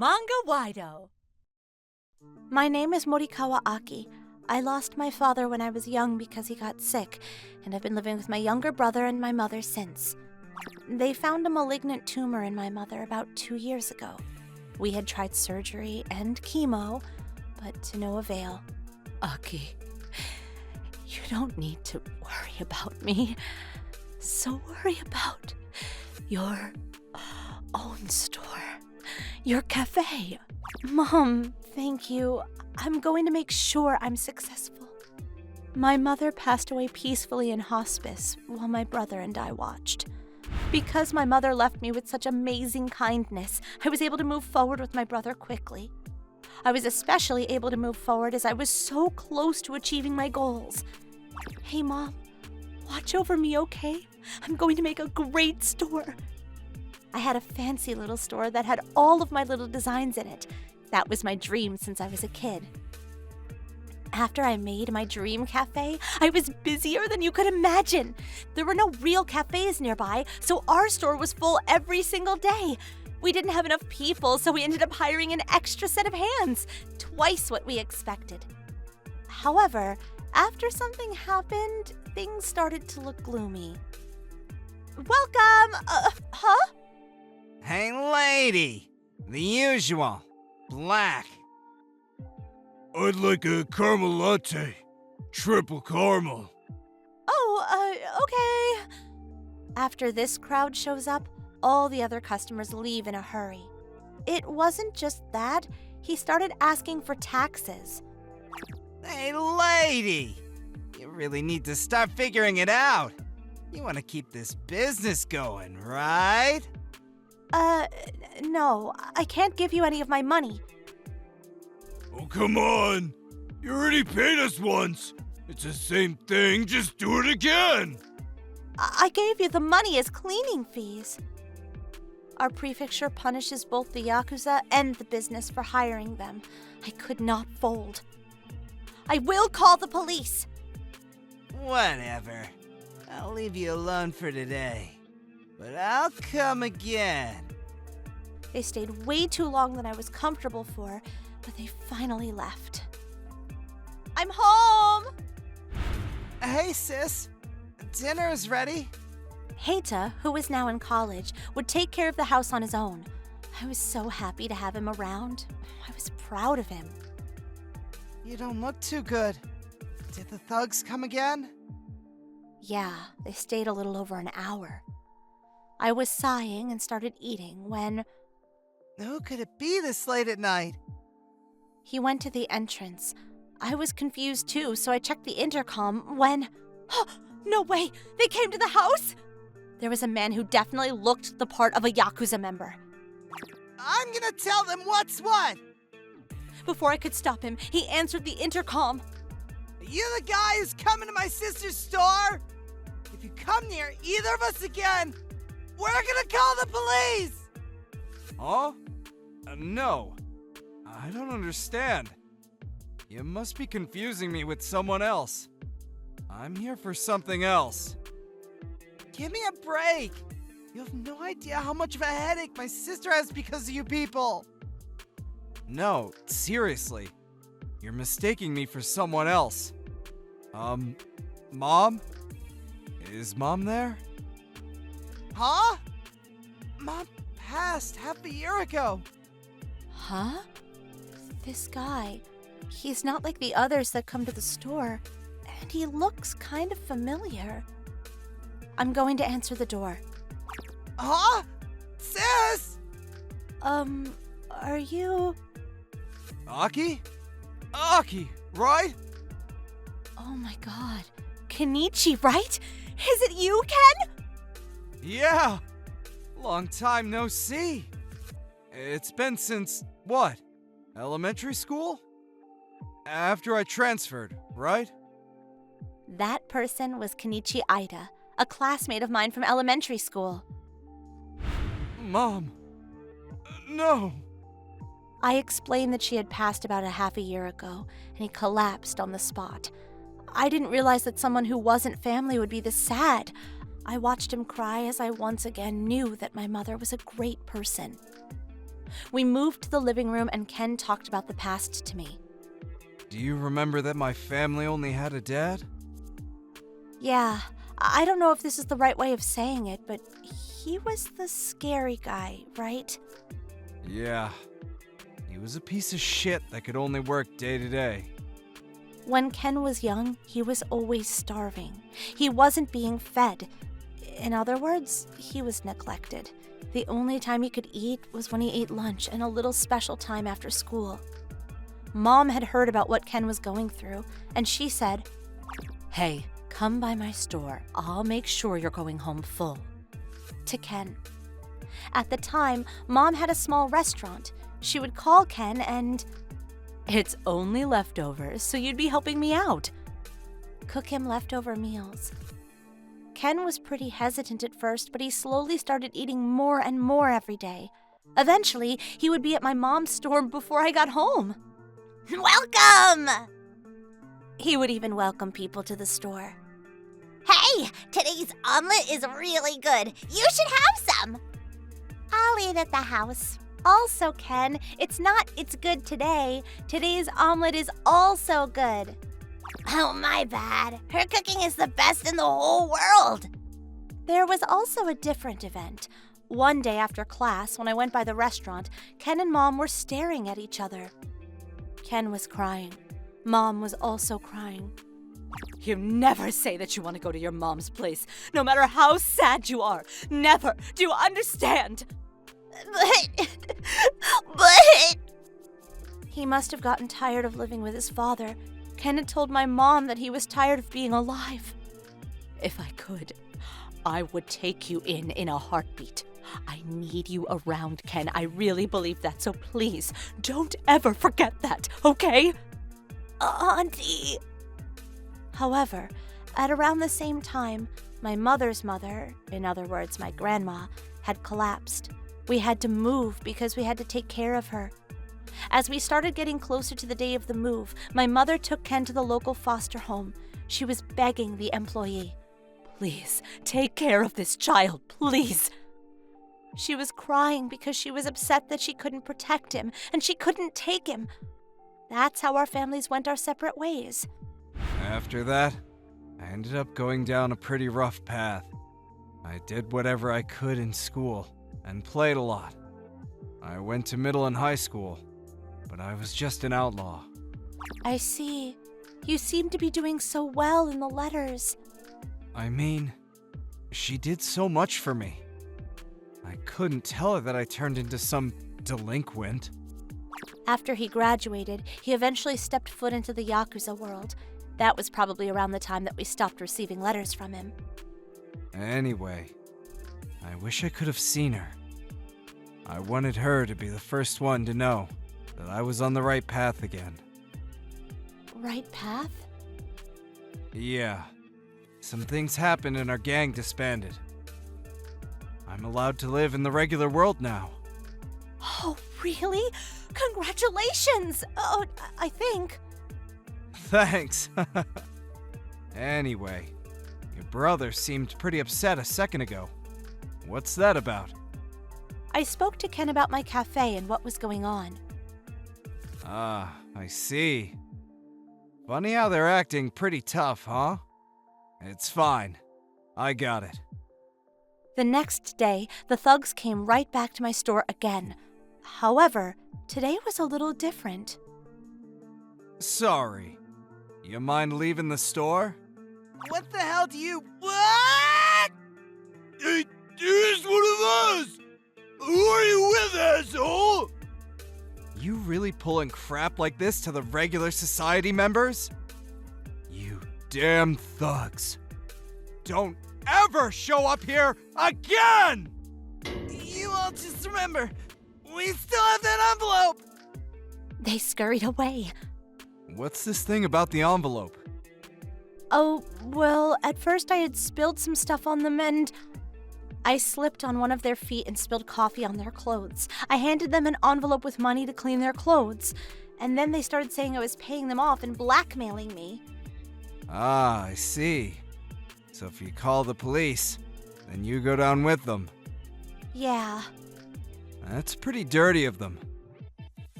Manga-Waido. My name is Morikawa Aki. I lost my father when I was young because he got sick, and I've been living with my younger brother and my mother since. They found a malignant tumor in my mother about 2 years ago. We had tried surgery and chemo, but to no avail. Aki, you don't need to worry about me. So worry about your own store, your cafe. Mom, thank you. I'm going to make sure I'm successful. My mother passed away peacefully in hospice while my brother and I watched. Because my mother left me with such amazing kindness, I was able to move forward with my brother quickly. I was especially able to move forward as I was so close to achieving my goals. Hey, Mom, watch over me, okay? I'm going to make a great store. I had a fancy little store that had all of my little designs in it. That was my dream since I was a kid. After I made my dream cafe, I was busier than you could imagine. There were no real cafes nearby, so our store was full every single day. We didn't have enough people, so we ended up hiring an extra set of hands, twice what we expected. However, after something happened, things started to look gloomy. Welcome! Huh? Hey, lady! The usual. Black. I'd like a caramel latte. Triple caramel. Okay. After this crowd shows up, all the other customers leave in a hurry. It wasn't just that, he started asking for taxes. Hey, lady! You really need to start figuring it out. You want to keep this business going, right? No, I can't give you any of my money. Oh, come on. You already paid us once. It's the same thing, just do it again. I gave you the money as cleaning fees. Our prefecture punishes both the Yakuza and the business for hiring them. I could not fold. I will call the police. Whatever. I'll leave you alone for today. But I'll come again. They stayed way too long than I was comfortable for, but they finally left. I'm home! Hey, sis. Dinner is ready. Heita, who was now in college, would take care of the house on his own. I was so happy to have him around. I was proud of him. You don't look too good. Did the thugs come again? Yeah, they stayed a little over an hour. I was sighing and started eating when... Who could it be this late at night? He went to the entrance. I was confused too, so I checked the intercom when... Oh, no way! They came to the house? There was a man who definitely looked the part of a Yakuza member. I'm gonna tell them what's what! Before I could stop him, he answered the intercom. Are you the guy who's coming to my sister's store? If you come near either of us again, we're gonna call the police! Huh? No. I don't understand. You must be confusing me with someone else. I'm here for something else. Give me a break! You have no idea how much of a headache my sister has because of you people! No, seriously. You're mistaking me for someone else. Mom? Is Mom there? Huh? Mom passed half a year ago. Huh? This guy, he's not like the others that come to the store, and he looks kind of familiar. I'm going to answer the door. Huh? Sis! Are you... Aki? Aki, right? Oh my god. Kenichi, right? Is it you, Ken? Yeah! Long time no see. It's been since, what? Elementary school? After I transferred, right? That person was Kenichi Ida, a classmate of mine from elementary school. Mom. No. I explained that she had passed about a half a year ago, and he collapsed on the spot. I didn't realize that someone who wasn't family would be this sad. I watched him cry as I once again knew that my mother was a great person. We moved to the living room and Ken talked about the past to me. Do you remember that my family only had a dad? Yeah, I don't know if this is the right way of saying it, but he was the scary guy, right? Yeah. He was a piece of shit that could only work day to day. When Ken was young, he was always starving. He wasn't being fed. In other words, he was neglected. The only time he could eat was when he ate lunch and a little special time after school. Mom had heard about what Ken was going through, and she said, "Hey, come by my store. I'll make sure you're going home full." To Ken. At the time, Mom had a small restaurant. She would call Ken and, "It's only leftovers, so you'd be helping me out." Cook him leftover meals. Ken was pretty hesitant at first, but he slowly started eating more and more every day. Eventually, he would be at my mom's store before I got home. "Welcome!" He would even welcome people to the store. Hey, today's omelet is really good. You should have some. I'll eat at the house. Also, Ken, it's good today. Today's omelet is also good. Oh, my bad. Her cooking is the best in the whole world. There was also a different event. One day after class, when I went by the restaurant, Ken and Mom were staring at each other. Ken was crying. Mom was also crying. "You never say that you want to go to your mom's place, no matter how sad you are. Never. Do you understand?" But... He must have gotten tired of living with his father. Ken had told my mom that he was tired of being alive. "If I could, I would take you in a heartbeat. I need you around, Ken. I really believe that, so please, don't ever forget that, okay?" Auntie... However, at around the same time, my mother's mother, in other words, my grandma, had collapsed. We had to move because we had to take care of her. As we started getting closer to the day of the move, my mother took Ken to the local foster home. She was begging the employee, "Please, take care of this child, please." She was crying because she was upset that she couldn't protect him and she couldn't take him. That's how our families went our separate ways. After that, I ended up going down a pretty rough path. I did whatever I could in school and played a lot. I went to middle and high school, but I was just an outlaw. I see. You seem to be doing so well in the letters. I mean, she did so much for me. I couldn't tell her that I turned into some delinquent. After he graduated, he eventually stepped foot into the Yakuza world. That was probably around the time that we stopped receiving letters from him. Anyway, I wish I could have seen her. I wanted her to be the first one to know that I was on the right path again. Right path? Yeah. Some things happened and our gang disbanded. I'm allowed to live in the regular world now. Oh, really? Congratulations! Oh, I think. Thanks. Anyway, your brother seemed pretty upset a second ago. What's that about? I spoke to Ken about my cafe and what was going on. Ah, I see. Funny how they're acting pretty tough, huh? It's fine. I got it. The next day, the thugs came right back to my store again. However, today was a little different. Sorry. You mind leaving the store? What the hell do you... What? He's one of us! Who are you with, asshole? You really pulling crap like this to the regular society members? You damn thugs. Don't ever show up here again! You all just remember, we still have that envelope! They scurried away. What's this thing about the envelope? Oh, well, at first I had spilled some stuff on them and... I slipped on one of their feet and spilled coffee on their clothes. I handed them an envelope with money to clean their clothes. And then they started saying I was paying them off and blackmailing me. Ah, I see. So if you call the police, then you go down with them. Yeah. That's pretty dirty of them.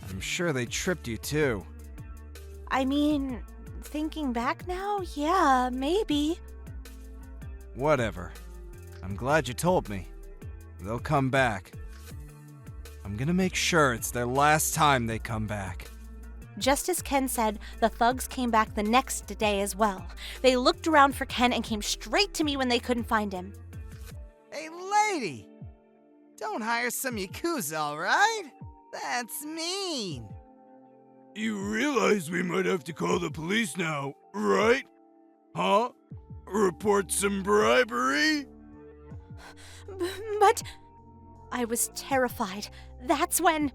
I'm sure they tripped you too. I mean, thinking back now, yeah, maybe. Whatever. I'm glad you told me. They'll come back. I'm gonna make sure it's their last time they come back. Just as Ken said, the thugs came back the next day as well. They looked around for Ken and came straight to me when they couldn't find him. Hey, lady! Don't hire some Yakuza, alright? That's mean. You realize we might have to call the police now, right? Huh? Report some bribery? But I was terrified. That's when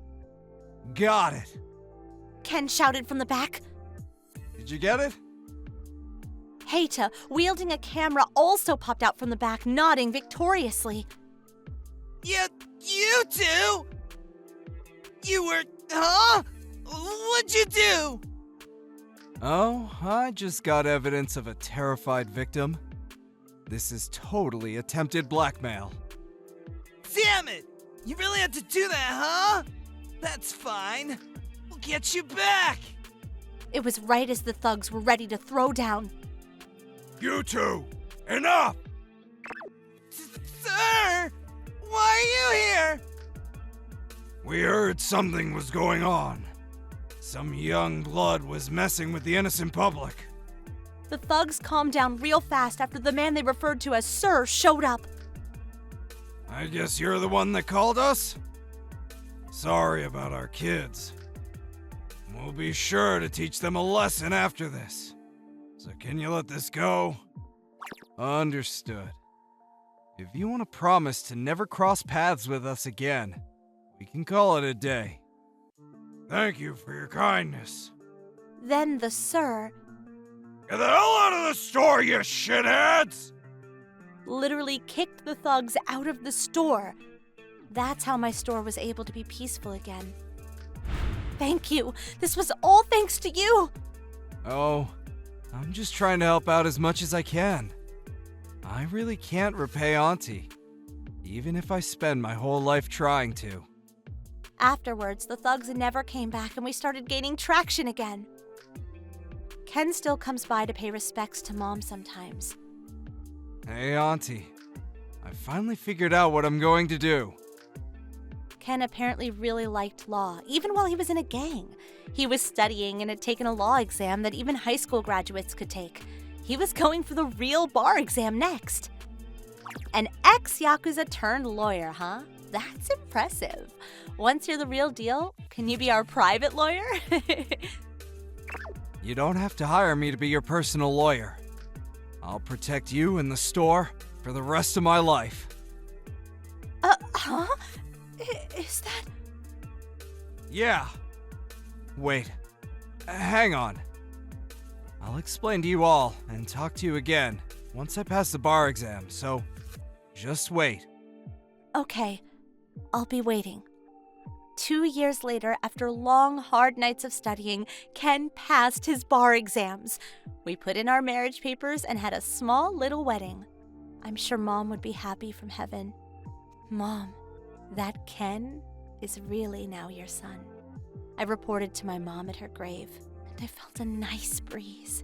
Got it. Ken shouted from the back. Did you get it? Heita, wielding a camera, also popped out from the back, nodding victoriously. You two? You were, huh? What'd you do? Oh, I just got evidence of a terrified victim. This is totally attempted blackmail. Damn it! You really had to do that, huh? That's fine. We'll get you back. It was right as the thugs were ready to throw down. You two, enough! Sir! Why are you here? We heard something was going on. Some young blood was messing with the innocent public. The thugs calmed down real fast after the man they referred to as Sir showed up. I guess you're the one that called us? Sorry about our kids. We'll be sure to teach them a lesson after this. So can you let this go? Understood. If you want to promise to never cross paths with us again, we can call it a day. Thank you for your kindness. Then the Sir Get the hell out of the store, you shitheads! literally kicked the thugs out of the store. That's how my store was able to be peaceful again. Thank you. This was all thanks to you. Oh, I'm just trying to help out as much as I can. I really can't repay Auntie, even if I spend my whole life trying to. Afterwards, the thugs never came back and we started gaining traction again. Ken still comes by to pay respects to Mom sometimes. Hey, Auntie. I finally figured out what I'm going to do. Ken apparently really liked law, even while he was in a gang. He was studying and had taken a law exam that even high school graduates could take. He was going for the real bar exam next. An ex-Yakuza turned lawyer, huh? That's impressive. Once you're the real deal, can you be our private lawyer? You don't have to hire me to be your personal lawyer. I'll protect you and the store for the rest of my life. Huh? Is that... Yeah. Wait. Hang on. I'll explain to you all and talk to you again once I pass the bar exam, so just wait. Okay, I'll be waiting. 2 years later, after long, hard nights of studying, Ken passed his bar exams. We put in our marriage papers and had a small little wedding. I'm sure Mom would be happy from heaven. Mom, that Ken is really now your son. I reported to my mom at her grave, and I felt a nice breeze.